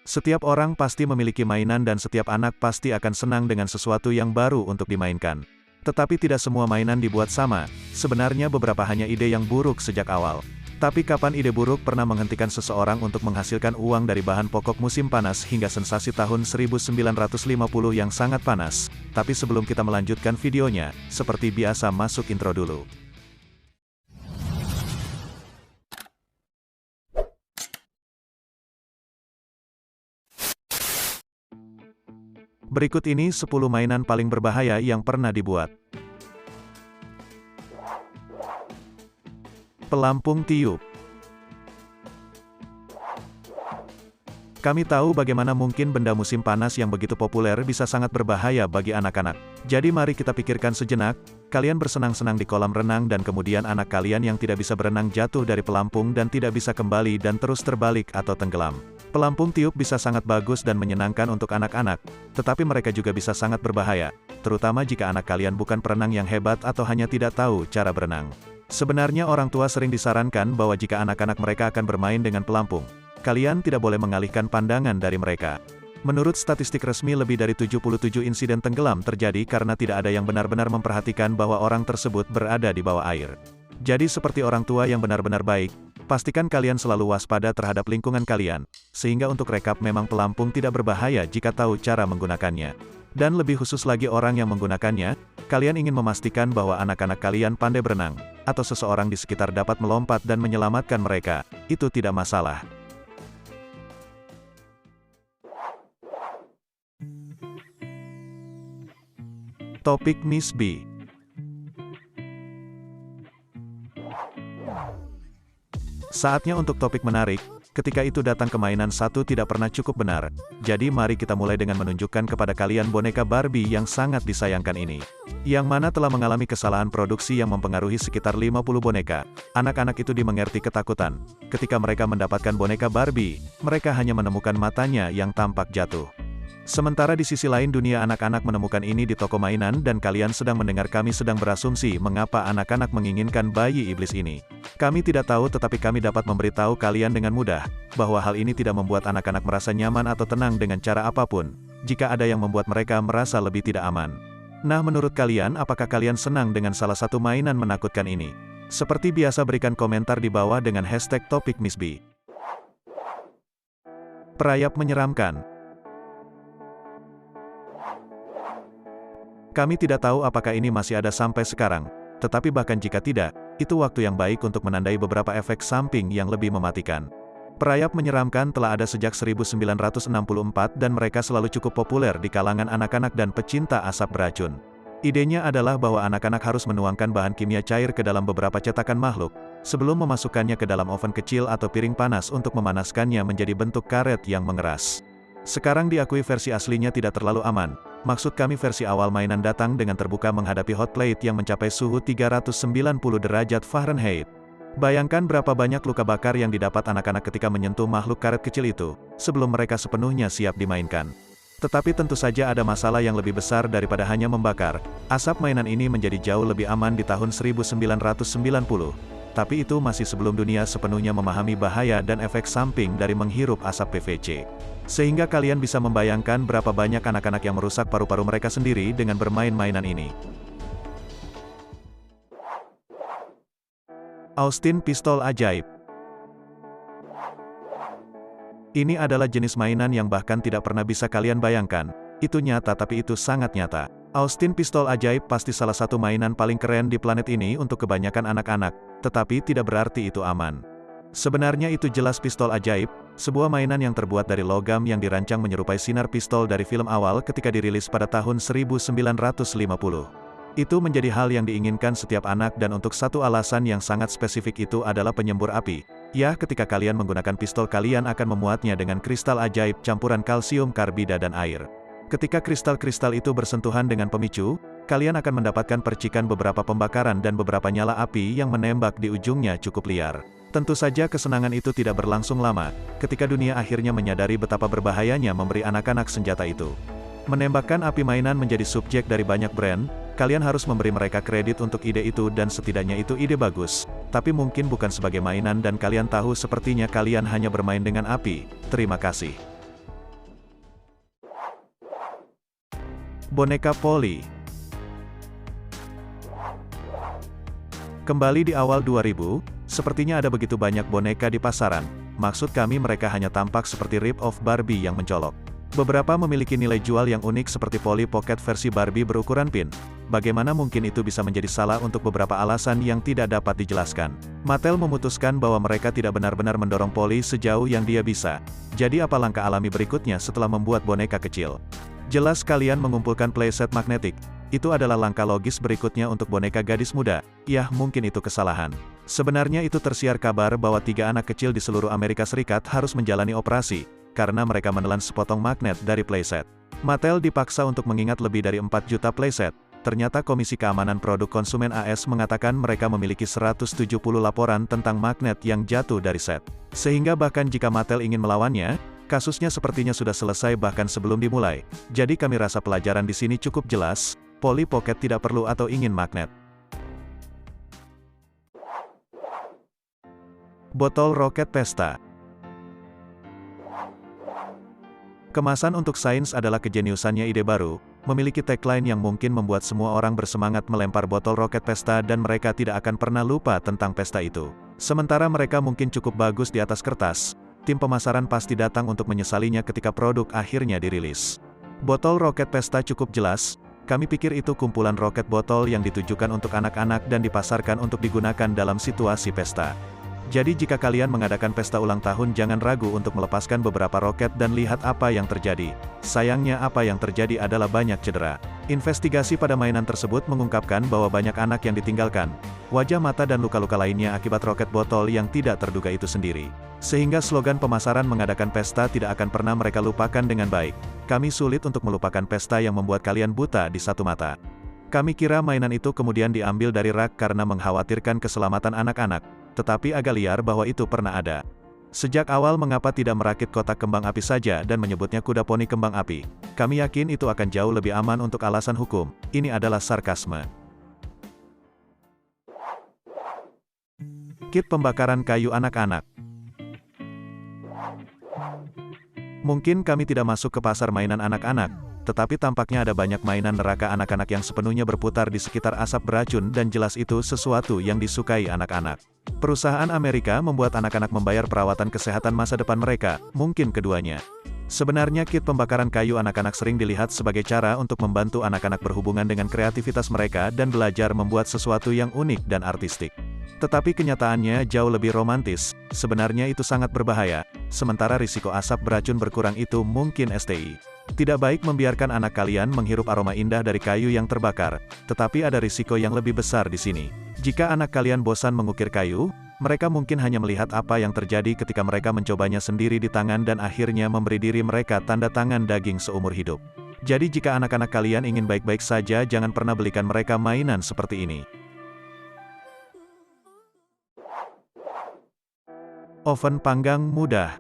Setiap orang pasti memiliki mainan dan setiap anak pasti akan senang dengan sesuatu yang baru untuk dimainkan. Tetapi tidak semua mainan dibuat sama, sebenarnya beberapa hanya ide yang buruk sejak awal. Tapi kapan ide buruk pernah menghentikan seseorang untuk menghasilkan uang dari bahan pokok musim panas hingga sensasi tahun 1950 yang sangat panas? Tapi sebelum kita melanjutkan videonya, seperti biasa masuk intro dulu. Berikut ini 10 mainan paling berbahaya yang pernah dibuat. Pelampung tiup. Kami tahu bagaimana mungkin benda musim panas yang begitu populer bisa sangat berbahaya bagi anak-anak. Jadi mari kita pikirkan sejenak, kalian bersenang-senang di kolam renang dan kemudian anak kalian yang tidak bisa berenang jatuh dari pelampung dan tidak bisa kembali dan terus terbalik atau tenggelam. Pelampung tiup bisa sangat bagus dan menyenangkan untuk anak-anak, tetapi mereka juga bisa sangat berbahaya, terutama jika anak kalian bukan perenang yang hebat atau hanya tidak tahu cara berenang. Sebenarnya orang tua sering disarankan bahwa jika anak-anak mereka akan bermain dengan pelampung, kalian tidak boleh mengalihkan pandangan dari mereka. Menurut statistik resmi lebih dari 77 insiden tenggelam terjadi karena tidak ada yang benar-benar memperhatikan bahwa orang tersebut berada di bawah air. Jadi seperti orang tua yang benar-benar baik, pastikan kalian selalu waspada terhadap lingkungan kalian, sehingga untuk rekap memang pelampung tidak berbahaya jika tahu cara menggunakannya. Dan lebih khusus lagi orang yang menggunakannya, kalian ingin memastikan bahwa anak-anak kalian pandai berenang, atau seseorang di sekitar dapat melompat dan menyelamatkan mereka, itu tidak masalah. Topik Miss B. Saatnya untuk topik menarik, ketika itu datang ke mainan satu tidak pernah cukup benar. Jadi mari kita mulai dengan menunjukkan kepada kalian boneka Barbie yang sangat disayangkan ini. Yang mana telah mengalami kesalahan produksi yang mempengaruhi sekitar 50 boneka. Anak-anak itu dimengerti ketakutan. Ketika mereka mendapatkan boneka Barbie, mereka hanya menemukan matanya yang tampak jatuh. Sementara di sisi lain dunia anak-anak menemukan ini di toko mainan dan kalian sedang mendengar kami sedang berasumsi mengapa anak-anak menginginkan bayi iblis ini. Kami tidak tahu tetapi kami dapat memberitahu kalian dengan mudah, bahwa hal ini tidak membuat anak-anak merasa nyaman atau tenang dengan cara apapun, jika ada yang membuat mereka merasa lebih tidak aman. Nah menurut kalian apakah kalian senang dengan salah satu mainan menakutkan ini? Seperti biasa berikan komentar di bawah dengan hashtag topik Miss B. Perayap menyeramkan. Kami tidak tahu apakah ini masih ada sampai sekarang, tetapi bahkan jika tidak, itu waktu yang baik untuk menandai beberapa efek samping yang lebih mematikan. Perayap menyeramkan telah ada sejak 1964 dan mereka selalu cukup populer di kalangan anak-anak dan pecinta asap beracun. Idenya adalah bahwa anak-anak harus menuangkan bahan kimia cair ke dalam beberapa cetakan makhluk, sebelum memasukkannya ke dalam oven kecil atau piring panas untuk memanaskannya menjadi bentuk karet yang mengeras. Sekarang diakui versi aslinya tidak terlalu aman. Maksud kami versi awal mainan datang dengan terbuka menghadapi hot plate yang mencapai suhu 390 derajat Fahrenheit. Bayangkan berapa banyak luka bakar yang didapat anak-anak ketika menyentuh makhluk karet kecil itu, sebelum mereka sepenuhnya siap dimainkan. Tetapi tentu saja ada masalah yang lebih besar daripada hanya membakar. Asap mainan ini menjadi jauh lebih aman di tahun 1990. Tapi itu masih sebelum dunia sepenuhnya memahami bahaya dan efek samping dari menghirup asap PVC. Sehingga kalian bisa membayangkan berapa banyak anak-anak yang merusak paru-paru mereka sendiri dengan bermain mainan ini. Austin Pistol Ajaib. Ini adalah jenis mainan yang bahkan tidak pernah bisa kalian bayangkan. Itu nyata tapi itu sangat nyata. Austin Pistol Ajaib pasti salah satu mainan paling keren di planet ini untuk kebanyakan anak-anak, tetapi tidak berarti itu aman. Sebenarnya itu jelas pistol ajaib, sebuah mainan yang terbuat dari logam yang dirancang menyerupai sinar pistol dari film awal ketika dirilis pada tahun 1950. Itu menjadi hal yang diinginkan setiap anak dan untuk satu alasan yang sangat spesifik itu adalah penyembur api. Ya, ketika kalian menggunakan pistol kalian akan memuatnya dengan kristal ajaib campuran kalsium karbida dan air. Ketika kristal-kristal itu bersentuhan dengan pemicu, kalian akan mendapatkan percikan beberapa pembakaran dan beberapa nyala api yang menembak di ujungnya cukup liar. Tentu saja kesenangan itu tidak berlangsung lama, ketika dunia akhirnya menyadari betapa berbahayanya memberi anak-anak senjata itu. Menembakkan api mainan menjadi subjek dari banyak brand, kalian harus memberi mereka kredit untuk ide itu dan setidaknya itu ide bagus, tapi mungkin bukan sebagai mainan dan kalian tahu sepertinya kalian hanya bermain dengan api. Terima kasih. Boneka Polly. Kembali di awal 2000, sepertinya ada begitu banyak boneka di pasaran. Maksud kami mereka hanya tampak seperti rip-off Barbie yang mencolok. Beberapa memiliki nilai jual yang unik seperti Polly Pocket versi Barbie berukuran pin. Bagaimana mungkin itu bisa menjadi salah untuk beberapa alasan yang tidak dapat dijelaskan. Mattel memutuskan bahwa mereka tidak benar-benar mendorong Polly sejauh yang dia bisa. Jadi apa langkah alami berikutnya setelah membuat boneka kecil? Jelas kalian mengumpulkan playset magnetik. Itu adalah langkah logis berikutnya untuk boneka gadis muda. Yah, mungkin itu kesalahan. Sebenarnya itu tersiar kabar bahwa 3 anak kecil di seluruh Amerika Serikat harus menjalani operasi, karena mereka menelan sepotong magnet dari playset. Mattel dipaksa untuk mengingat lebih dari 4 juta playset. Ternyata Komisi Keamanan Produk Konsumen AS mengatakan mereka memiliki 170 laporan tentang magnet yang jatuh dari set. Sehingga bahkan jika Mattel ingin melawannya, kasusnya sepertinya sudah selesai bahkan sebelum dimulai. Jadi kami rasa pelajaran di sini cukup jelas, Polly Pocket tidak perlu atau ingin magnet. Botol roket pesta. Kemasan untuk sains adalah kejeniusannya ide baru, memiliki tagline yang mungkin membuat semua orang bersemangat melempar botol roket pesta dan mereka tidak akan pernah lupa tentang pesta itu. Sementara mereka mungkin cukup bagus di atas kertas, tim pemasaran pasti datang untuk menyesalinya ketika produk akhirnya dirilis. Botol roket pesta cukup jelas, kami pikir itu kumpulan roket botol yang ditujukan untuk anak-anak dan dipasarkan untuk digunakan dalam situasi pesta. Jadi jika kalian mengadakan pesta ulang tahun jangan ragu untuk melepaskan beberapa roket dan lihat apa yang terjadi. Sayangnya apa yang terjadi adalah banyak cedera. Investigasi pada mainan tersebut mengungkapkan bahwa banyak anak yang ditinggalkan, wajah mata dan luka-luka lainnya akibat roket botol yang tidak terduga itu sendiri. Sehingga slogan pemasaran mengadakan pesta tidak akan pernah mereka lupakan dengan baik. Kami sulit untuk melupakan pesta yang membuat kalian buta di satu mata. Kami kira mainan itu kemudian diambil dari rak karena mengkhawatirkan keselamatan anak-anak, tetapi agak liar bahwa itu pernah ada. Sejak awal mengapa tidak merakit kotak kembang api saja dan menyebutnya kuda poni kembang api? Kami yakin itu akan jauh lebih aman untuk alasan hukum. Ini adalah sarkasme. Kit pembakaran kayu anak-anak. Mungkin kami tidak masuk ke pasar mainan anak-anak, tetapi tampaknya ada banyak mainan neraka anak-anak yang sepenuhnya berputar di sekitar asap beracun dan jelas itu sesuatu yang disukai anak-anak. Perusahaan Amerika membuat anak-anak membayar perawatan kesehatan masa depan mereka, mungkin keduanya. Sebenarnya kit pembakaran kayu anak-anak sering dilihat sebagai cara untuk membantu anak-anak berhubungan dengan kreativitas mereka dan belajar membuat sesuatu yang unik dan artistik. Tetapi kenyataannya jauh lebih romantis, sebenarnya itu sangat berbahaya, sementara risiko asap beracun berkurang itu mungkin STI. Tidak baik membiarkan anak kalian menghirup aroma indah dari kayu yang terbakar, tetapi ada risiko yang lebih besar di sini. Jika anak kalian bosan mengukir kayu, mereka mungkin hanya melihat apa yang terjadi ketika mereka mencobanya sendiri di tangan dan akhirnya memberi diri mereka tanda tangan daging seumur hidup. Jadi jika anak-anak kalian ingin baik-baik saja jangan pernah belikan mereka mainan seperti ini. Oven panggang mudah.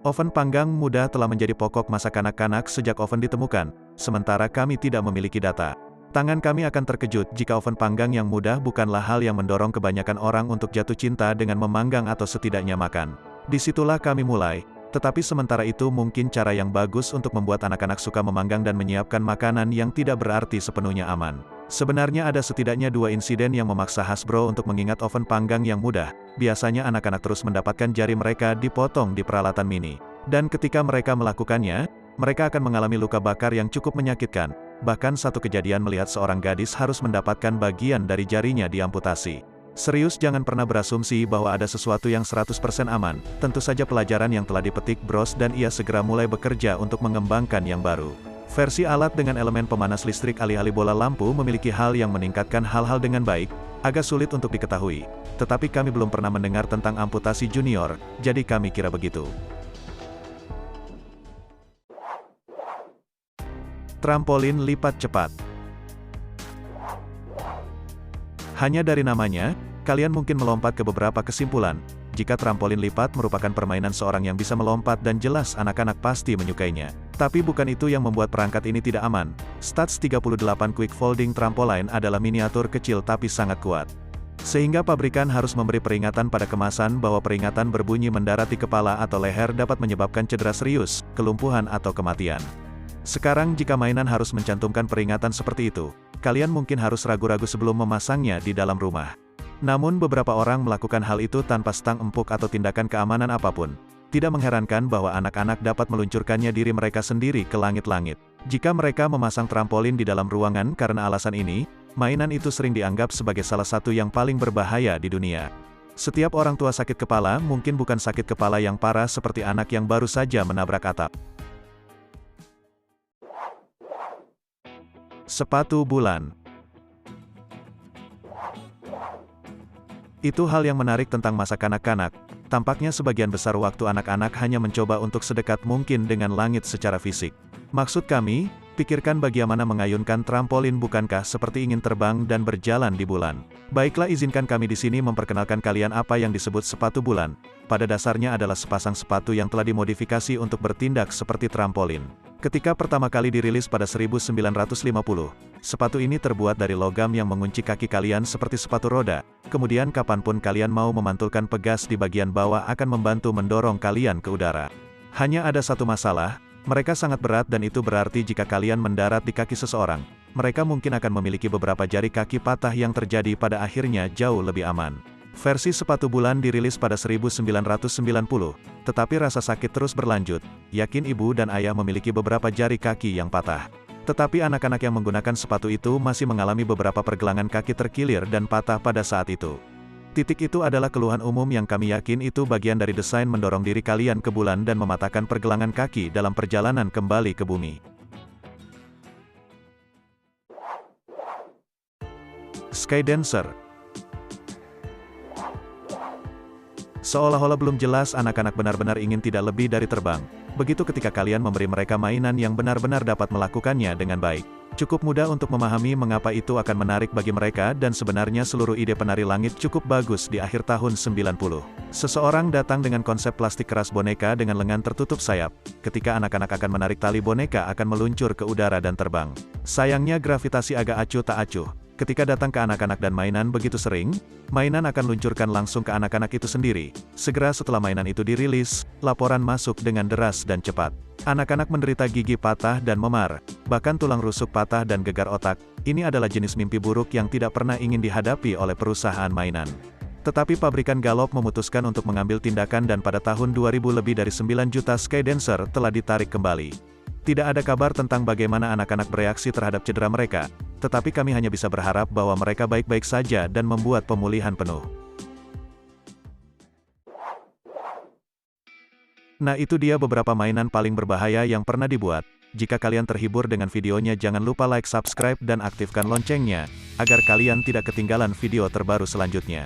Oven panggang mudah telah menjadi pokok masa kanak-kanak sejak oven ditemukan, sementara kami tidak memiliki data. Tangan kami akan terkejut jika oven panggang yang mudah bukanlah hal yang mendorong kebanyakan orang untuk jatuh cinta dengan memanggang atau setidaknya makan. Disitulah kami mulai, tetapi sementara itu mungkin cara yang bagus untuk membuat anak-anak suka memanggang dan menyiapkan makanan yang tidak berarti sepenuhnya aman. Sebenarnya ada setidaknya 2 insiden yang memaksa Hasbro untuk mengingat oven panggang yang mudah. Biasanya anak-anak terus mendapatkan jari mereka dipotong di peralatan mini. Dan ketika mereka melakukannya, mereka akan mengalami luka bakar yang cukup menyakitkan. Bahkan satu kejadian melihat seorang gadis harus mendapatkan bagian dari jarinya diamputasi. Serius jangan pernah berasumsi bahwa ada sesuatu yang 100% aman. Tentu saja pelajaran yang telah dipetik Bros dan ia segera mulai bekerja untuk mengembangkan yang baru. Versi alat dengan elemen pemanas listrik alih-alih bola lampu memiliki hal yang meningkatkan hal-hal dengan baik, agak sulit untuk diketahui. Tetapi kami belum pernah mendengar tentang amputasi junior, jadi kami kira begitu. Trampolin lipat cepat. Hanya dari namanya, kalian mungkin melompat ke beberapa kesimpulan. Jika trampolin lipat merupakan permainan seorang yang bisa melompat dan jelas anak-anak pasti menyukainya. Tapi bukan itu yang membuat perangkat ini tidak aman. Stats 38 Quick Folding Trampoline adalah miniatur kecil tapi sangat kuat. Sehingga pabrikan harus memberi peringatan pada kemasan bahwa peringatan berbunyi mendarat di kepala atau leher dapat menyebabkan cedera serius, kelumpuhan atau kematian. Sekarang jika mainan harus mencantumkan peringatan seperti itu, kalian mungkin harus ragu-ragu sebelum memasangnya di dalam rumah. Namun beberapa orang melakukan hal itu tanpa stang empuk atau tindakan keamanan apapun. Tidak mengherankan bahwa anak-anak dapat meluncurkannya diri mereka sendiri ke langit-langit. Jika mereka memasang trampolin di dalam ruangan karena alasan ini, mainan itu sering dianggap sebagai salah satu yang paling berbahaya di dunia. Setiap orang tua sakit kepala mungkin bukan sakit kepala yang parah seperti anak yang baru saja menabrak atap. Sepatu bulan. Itu hal yang menarik tentang masa kanak-kanak. Tampaknya sebagian besar waktu anak-anak hanya mencoba untuk sedekat mungkin dengan langit secara fisik. Maksud kami, pikirkan bagaimana mengayunkan trampolin bukankah seperti ingin terbang dan berjalan di bulan. Baiklah, izinkan kami di sini memperkenalkan kalian apa yang disebut sepatu bulan. Pada dasarnya adalah sepasang sepatu yang telah dimodifikasi untuk bertindak seperti trampolin. Ketika pertama kali dirilis pada 1950, sepatu ini terbuat dari logam yang mengunci kaki kalian seperti sepatu roda. Kemudian kapanpun kalian mau memantulkan pegas di bagian bawah akan membantu mendorong kalian ke udara. Hanya ada satu masalah, mereka sangat berat dan itu berarti jika kalian mendarat di kaki seseorang, mereka mungkin akan memiliki beberapa jari kaki patah yang terjadi pada akhirnya jauh lebih aman. Versi sepatu bulan dirilis pada 1990, tetapi rasa sakit terus berlanjut, yakin ibu dan ayah memiliki beberapa jari kaki yang patah. Tetapi anak-anak yang menggunakan sepatu itu masih mengalami beberapa pergelangan kaki terkilir dan patah pada saat itu. Titik itu adalah keluhan umum yang kami yakin itu bagian dari desain mendorong diri kalian ke bulan dan mematahkan pergelangan kaki dalam perjalanan kembali ke bumi. Skydancer. Seolah-olah belum jelas anak-anak benar-benar ingin tidak lebih dari terbang. Begitu ketika kalian memberi mereka mainan yang benar-benar dapat melakukannya dengan baik. Cukup mudah untuk memahami mengapa itu akan menarik bagi mereka dan sebenarnya seluruh ide penari langit cukup bagus di akhir tahun 90. Seseorang datang dengan konsep plastik keras boneka dengan lengan tertutup sayap. Ketika anak-anak akan menarik tali boneka akan meluncur ke udara dan terbang. Sayangnya gravitasi agak acuh tak acuh. Ketika datang ke anak-anak dan mainan begitu sering, mainan akan luncurkan langsung ke anak-anak itu sendiri. Segera setelah mainan itu dirilis, laporan masuk dengan deras dan cepat. Anak-anak menderita gigi patah dan memar, bahkan tulang rusuk patah dan gegar otak. Ini adalah jenis mimpi buruk yang tidak pernah ingin dihadapi oleh perusahaan mainan. Tetapi pabrikan Gallop memutuskan untuk mengambil tindakan dan pada tahun 2000 lebih dari 9 juta Skydancer telah ditarik kembali. Tidak ada kabar tentang bagaimana anak-anak bereaksi terhadap cedera mereka, tetapi kami hanya bisa berharap bahwa mereka baik-baik saja dan membuat pemulihan penuh. Nah, itu dia beberapa mainan paling berbahaya yang pernah dibuat. Jika kalian terhibur dengan videonya jangan lupa like, subscribe dan aktifkan loncengnya, agar kalian tidak ketinggalan video terbaru selanjutnya.